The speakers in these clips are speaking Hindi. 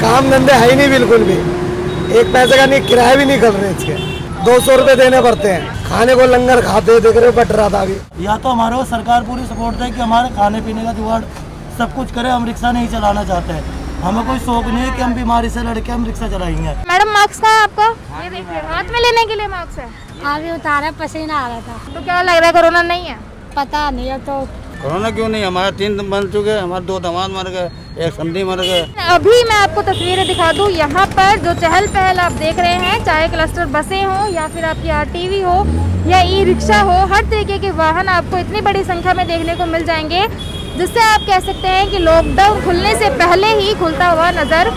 काम धंधे है ही नहीं बिल्कुल भी, एक पैसे का नहीं, किराया भी नहीं कर रहे इसके, 200 रुपए देने पड़ते हैं, खाने को लंगर खाते देख रहे हो, बट रहा था अभी। या तो हमारे सरकार पूरी सपोर्ट है कि हमारे खाने पीने का जुगाड़ सब कुछ करे, हम रिक्शा नहीं चलाना चाहते हैं, हमें कोई शौक नहीं है कि हम बीमारी से लड़के हम रिक्शा चलाएंगे। मैडम मास्क कहाँ है आपका? ये देखिए हाथ में लेने के लिए मास्क है। अभी उतारा, पसीना आ रहा था। तो क्या लग रहा है कोरोना नहीं है? पता नहीं है। तो कोरोना क्यों नहीं, हमारे 3 बन चुके, हमारे 2 दामाद मर गए, 1 समधी मर गए। अभी मैं आपको तस्वीरें दिखा दूं, यहाँ पर जो चहल पहल आप देख रहे हैं, चाहे क्लस्टर बसें हो या फिर आपकी आरटीवी हो या ई रिक्शा हो, हर तरीके के वाहन आपको इतनी बड़ी संख्या में देखने को मिल जाएंगे, जिससे आप कह सकते हैं कि लॉकडाउन खुलने से पहले ही खुलता हुआ नजर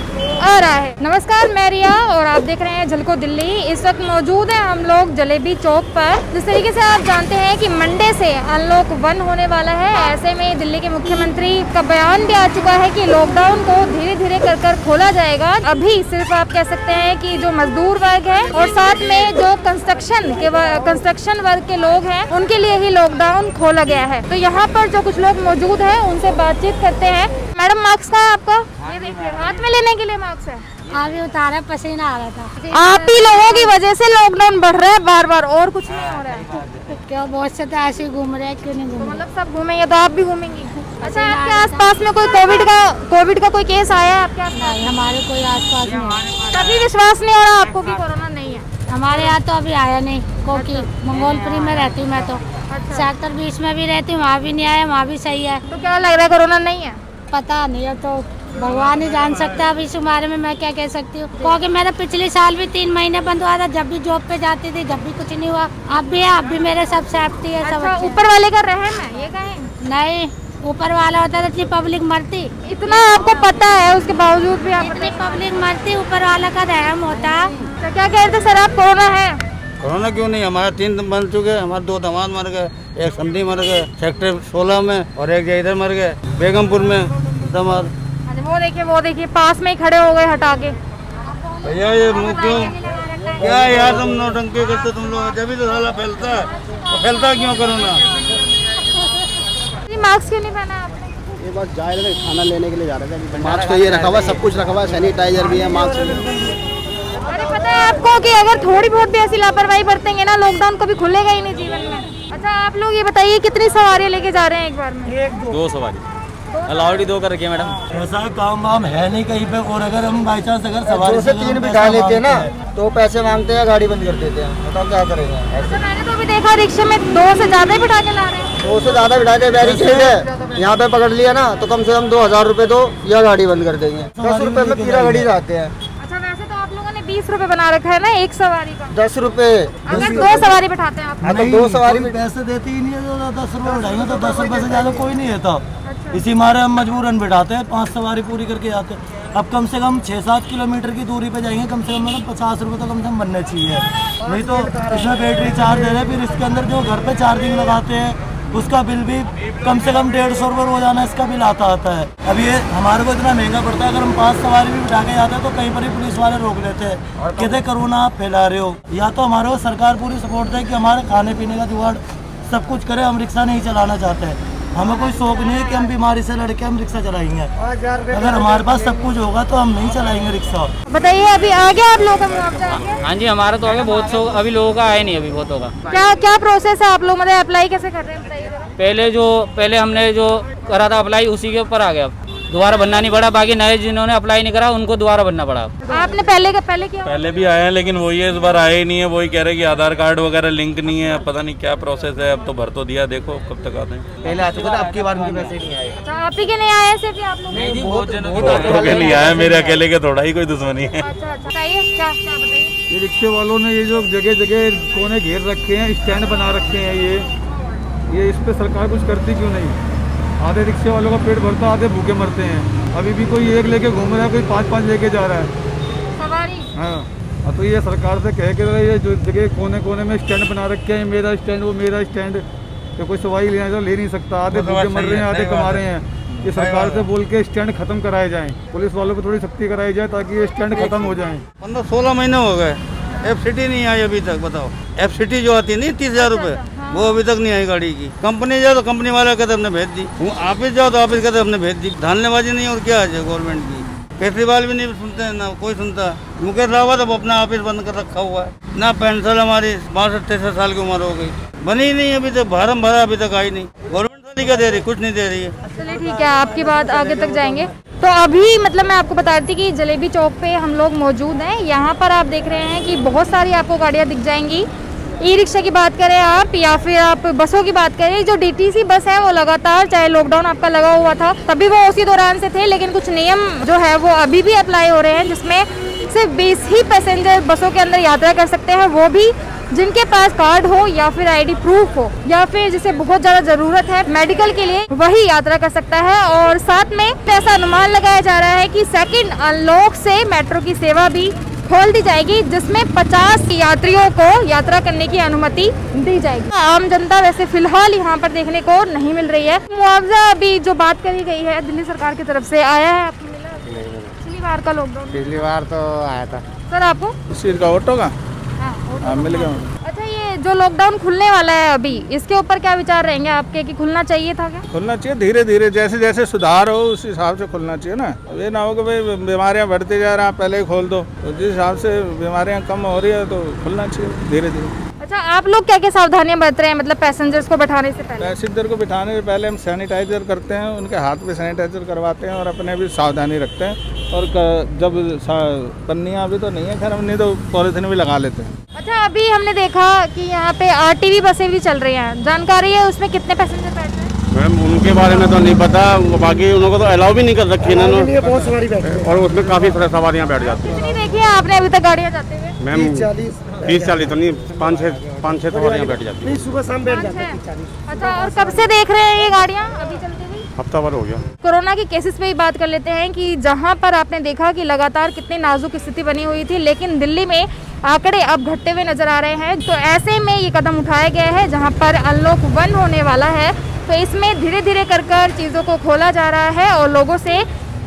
आ रहा है। नमस्कार, मैं रिया और आप देख रहे हैं झलको दिल्ली। इस वक्त मौजूद हैं हम लोग जलेबी चौक पर। जिस तरीके से आप जानते हैं कि मंडे से अनलॉक 1 होने वाला है, ऐसे में दिल्ली के मुख्यमंत्री का बयान भी आ चुका है कि लॉकडाउन को धीरे धीरे कर खोला जाएगा। अभी सिर्फ आप कह सकते हैं कि जो मजदूर वर्ग है और साथ में जो कंस्ट्रक्शन वर्ग के लोग हैं, उनके लिए ही लॉकडाउन खोला गया है। तो यहाँ पर जो कुछ लोग मौजूद हैं, उनसे बातचीत करते हैं। मैडम मास्क कहाँ है आपका? ये देखिए हाथ में लेने के लिए मास्क है। अभी उतारा, पसीना आ रहा था। आप ही लोगों की वजह से लॉकडाउन बढ़ रहा है बार बार, और कुछ नहीं हो रहा है। क्यों बहुत से तो ऐसे घूम रहे हैं, क्यों नहीं घूम रहे? मतलब सब घूमेंगे तो आप भी घूमेंगी। अच्छा, आपके आसपास में कोई कोविड का कोई केस आया है आपके आसपास? नहीं, हमारे कोई आसपास नहीं। कभी विश्वास नहीं हो रहा आपको कि कोरोना नहीं है? हमारे यहाँ तो अभी आया नहीं, क्योंकि मंगोलपुरी में रहती हूँ मैं, तो सेक्टर 20 में भी रहती हूँ, वहाँ भी नहीं आया, वहाँ भी सही है। तो क्या लग रहा है कोरोना नहीं है? पता नहीं है, तो भगवान ही जान सकता है। अब इस बारे में मैं क्या कह सकती हूँ, क्योंकि मेरा पिछले साल भी 3 महीने बंद हुआ था, जब भी जॉब पे जाती थी, जब भी कुछ नहीं हुआ। अब भी है, अब भी मेरे सब सेफ्टी है। सब अच्छा, ऊपर वाले का रहम है, ये कहें? नहीं, ऊपर वाला होता तो इतनी पब्लिक मरती। इतना आपको पता है, उसके बावजूद भी आप इतनी पब्लिक मरती, ऊपर वाला का रहम होता। तो क्या कह रहे थे सर आप, कोरोना है? कोरोना क्यों नहीं, हमारे 3 बन चुके, हमारे 2 दामाद मर गए, 1 समधी मर गए सेक्टर 16 में, और 1 इधर मर गए बेगमपुर में दामाद। वो देखिए पास में ही खड़े हो गए हटा के। भैया ये मुँह क्यों, क्या यार तुम नौटंकी करते तुम लोग, जब भी तो साला फैलता है, तो फैलता क्यों कोरोना? मास्क क्यों नहीं पहना आपने? ये बस जा रहे थे, खाना लेने के लिए जा रहे थे। मास्क तो ये रखा हुआ, सब कुछ रखा हुआ, सैनिटाइजर भी है, मास्क भी है। अरे पता है आपको कि अगर थोड़ी बहुत भी ऐसी लापरवाही बरतेंगे ना, लॉकडाउन कभी खुलेगा ही नहीं जीवन में। अच्छा, आप लोग ये बताइए कितनी सवारियाँ लेके जा रहे हैं एक बार में? 2 सवारी अलाउड ही 2 कर रखी है मैडम। ऐसा काम वाम है नहीं कहीं पे, और अगर हम बाई चांस अगर सवारी 2 से 3 बिठा लेते हैं ना, तो पैसे मांगते हैं, गाड़ी बंद कर देते हैं। बताओ क्या करेंगे ऐसे? मैंने तो अभी देखा रिक्शे में 2 से ज्यादा ही बिठा के ला रहे हैं। 2 से ज्यादा बिठा के बैरिकेड है, यहाँ पे पकड़ लिया ना, तो कम से कम 2000 रुपए दो या गाड़ी बंद कर देंगे। 10 रुपए में पूरा गाड़ी जाते हैं। अच्छा, वैसे तो आप लोगों ने 20 रुपए बना रखा है ना एक सवारी का? 10 रुपए अगर 2 सवारी बिठाते हैं आप? हाँ, तो 2 सवारी में पैसे देती ही नहीं है, तो 10 रुपए बिठाएंगे तो 10 रुपए से ज्यादा कोई नहीं देता। इसी मारे हम मजबूरन बिठाते हैं, 5 सवारी पूरी करके आते हैं। अब कम से कम 6-7 किलोमीटर की दूरी पे जाएंगे, कम से कम मतलब 50 रुपए तो कम से कम बनने चाहिए। नहीं तो इसमें बैटरी चार्ज दे रहे हैं, फिर इसके अंदर जो घर पे चार्जिंग लगाते हैं उसका बिल भी कम से कम 150 रुपये रोजाना इसका बिल आता है। अब ये हमारे को इतना महंगा पड़ता है, अगर हम 5 सवारी भी बिठा के जाते हैं तो कहीं पर ही पुलिस वाले रोक लेते हैं, कहते कोरोना आप फैला रहे हो। या तो हमारे को सरकार पूरी सपोर्ट है कि हमारे खाने पीने का जुगाड़ सब कुछ करे, हम रिक्शा नहीं चलाना चाहते हैं, हमें कोई शौक नहीं है कि हम बीमारी से लड़के हम रिक्शा चलाएंगे। अगर हमारे पास सब कुछ होगा तो हम नहीं चलाएंगे रिक्शा। बताइए, अभी आ गया आप लोगों का मुआवजा? हाँ जी, हमारा तो आ गया, बहुत शौक, अभी लोगों का आया नहीं, अभी बहुतों का। क्या प्रोसेस है, आप लोग मतलब अप्लाई कैसे कर रहे हैं बताइए? पहले हमने जो करा था अप्लाई, उसी के ऊपर आ गया, दोबारा बनना नहीं पड़ा। बाकी नए जिन्होंने अप्लाई नहीं करा उनको दोबारा बनना पड़ा। आपने पहले किया? पहले भी आया है, लेकिन वही है, इस बार आया ही नहीं है। वही कह रहे कि आधार कार्ड वगैरह लिंक नहीं है, पता नहीं क्या प्रोसेस है। अब तो भर तो दिया, देखो कब तक आते हैं। पहले आ चुका था, अब की बार उनके पैसे नहीं आए। अच्छा, आप ही के नहीं आए सिर्फ आप लोग? नहीं, बहुत बहुतों के नहीं आया, मेरे अकेले के थोड़ा ही कोई दुश्मनी है। अच्छा, बताइए क्या बताइए? ये रिक्शे वालों ने ये जो जगह जगह कोने घेर रखे हैं, स्टैंड बना रखे हैं, ये इस पे सरकार कुछ करती क्यों नहीं? आधे रिक्शे वालों का पेट भरता, आधे भूखे मरते हैं। अभी भी कोई 1 लेके घूम रहा है, कोई 5-5 लेके जा रहा है सवारी। हाँ, तो ये सरकार से कह के ये जो जगह कोने कोने में स्टैंड बना रखे हैं, मेरा स्टैंड वो मेरा स्टैंड, तो कोई सवारी ले नहीं सकता। आधे भूखे मर रहे हैं, आधे कमा रहे हैं। ये सरकार से बोल के स्टैंड खत्म कराए जाएं, पुलिस वालों को थोड़ी सख्ती कराई जाए ताकि ये स्टैंड खत्म हो जाए। 15-16 महीने हो गए, FCT नहीं आई अभी तक। बताओ, FCT जो आती नहीं 30,000 रुपये, वो अभी तक नहीं आई गाड़ी की। कंपनी जाओ तो कंपनी वाला कहते हमने भेज दी, ऑफिस जाओ तो ऑफिस कहते हमने भेज दी। धानलेबाजी नहीं और क्या है गवर्नमेंट की। केजरीवाल भी नहीं सुनते हैं, ना कोई सुनता। मुकेश रावत अब अपना ऑफिस बंद कर रखा हुआ है। ना पेंशन हमारी 62-63 साल की उम्र हो गई, बनी ही नहीं अभी तक, फार्म भरा अभी तक आई नहीं। गवर्नमेंट सारी का दे रही, कुछ नहीं दे रही है। चलिए ठीक है, आपकी बात आगे तक जाएंगे। तो अभी मतलब मैं आपको बता रही थी कि जलेबी चौक पे हम लोग मौजूद हैं। यहाँ पर आप देख रहे हैं कि बहुत सारी आपको गाड़ियाँ दिख जाएंगी। ई रिक्शा की बात करें आप या फिर आप बसों की बात करें, जो DTC बस है वो लगातार, चाहे लॉकडाउन आपका लगा हुआ था तभी वो उसी दौरान से थे, लेकिन कुछ नियम जो है वो अभी भी अप्लाई हो रहे हैं, जिसमें सिर्फ 20 ही पैसेंजर बसों के अंदर यात्रा कर सकते हैं, वो भी जिनके पास कार्ड हो या फिर ID प्रूफ हो या फिर जिसे बहुत ज़्यादा ज़रूरत है मेडिकल के लिए, वही यात्रा कर सकता है। और साथ में ऐसा अनुमान लगाया जा रहा है कि सेकंड अनलॉक से मेट्रो की सेवा भी खोल दी जाएगी, जिसमें 50 यात्रियों को यात्रा करने की अनुमति दी जाएगी। आम जनता वैसे फिलहाल यहाँ पर देखने को नहीं मिल रही है। मुआवजा अभी जो बात करी गई है दिल्ली सरकार की तरफ से आया है, आपको मिला? पिछली बार का लॉकडाउन, पिछली बार तो आया था सर आपको इस का ऑटो का हाँ, मिल गया। अच्छा, ये जो लॉकडाउन खुलने वाला है अभी, इसके ऊपर क्या विचार रहेंगे आपके कि खुलना चाहिए था क्या? खुलना चाहिए, धीरे धीरे जैसे जैसे सुधार हो उस हिसाब से खुलना चाहिए ना। ये ना हो कि भाई बीमारियां बढ़ते जा रहा है पहले ही खोल दो, तो जिस हिसाब से बीमारियां कम हो रही है तो खुलना चाहिए धीरे धीरे। अच्छा, आप लोग क्या क्या सावधानियां बरत रहे हैं, मतलब पैसेंजर्स को बैठाने से पहले? पैसेंजर को बिठाने से पहले हम सैनिटाइजर करते हैं, उनके हाथ पे सैनिटाइजर करवाते हैं और अपने भी सावधानी रखते हैं। और जब पन्नियाँ अभी तो नहीं है, खैर हम नहीं तो पॉलीथीन भी लगा लेते हैं। अच्छा, अभी हमने देखा कि यहाँ पे RTV बसें भी चल रही हैं, जानकारी है उसमें कितने पैसेंजर बैठ रहे हैं? मैम उनके बारे में तो नहीं पता, बाकी उनको तो अलाउ भी नहीं कर रखी है बहुत सवारी बैठती है और उसमें काफ़ी सवारियाँ बैठ जाती हैं। कितनी देखी है आपने अभी तक गाड़ियाँ जाते हुए? मैम 30-40 तो नहीं, 5-6 सवारियाँ बैठ जाती हैं। सुबह शाम बैठ जाते हैं 30-40। अच्छा, और कब से देख रहे हैं ये गाड़ियाँ अभी चलती हुई? हफ्ता भर हो गया। कोरोना के केसेस पे ही बात कर लेते हैं कि जहां पर आपने देखा कि लगातार कितनी नाजुक स्थिति बनी हुई थी, लेकिन दिल्ली में आंकड़े अब घटते हुए नजर आ रहे हैं। तो ऐसे में ये कदम उठाया गया है जहां पर अनलॉक 1 होने वाला है, तो इसमें धीरे धीरे कर चीज़ों को खोला जा रहा है और लोगों से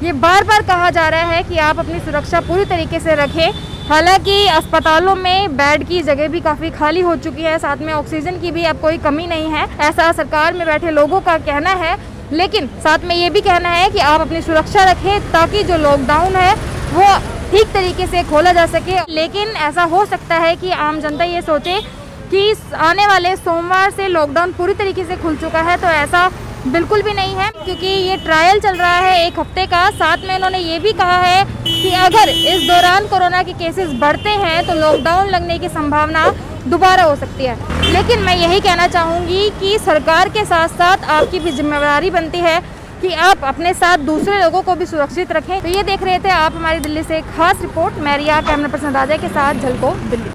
ये बार बार कहा जा रहा है कि आप अपनी सुरक्षा पूरी तरीके से रखें। हालांकि अस्पतालों में बेड की जगह भी काफ़ी खाली हो चुकी है, साथ में ऑक्सीजन की भी अब कोई कमी नहीं है, ऐसा सरकार में बैठे लोगों का कहना है। लेकिन साथ में ये भी कहना है कि आप अपनी सुरक्षा रखें ताकि जो लॉकडाउन है वो ठीक तरीके से खोला जा सके। लेकिन ऐसा हो सकता है कि आम जनता ये सोचे कि आने वाले सोमवार से लॉकडाउन पूरी तरीके से खुल चुका है, तो ऐसा बिल्कुल भी नहीं है, क्योंकि ये ट्रायल चल रहा है 1 हफ्ते का। साथ में उन्होंने ये भी कहा है कि अगर इस दौरान कोरोना के केसेस बढ़ते हैं तो लॉकडाउन लगने की संभावना दोबारा हो सकती है। लेकिन मैं यही कहना चाहूँगी कि सरकार के साथ साथ आपकी भी जिम्मेदारी बनती है कि आप अपने साथ दूसरे लोगों को भी सुरक्षित रखें। तो ये देख रहे थे आप हमारी दिल्ली से खास रिपोर्ट। मैं रिया, कैमरा पर्सन राजा के साथ, झलको दिल्ली।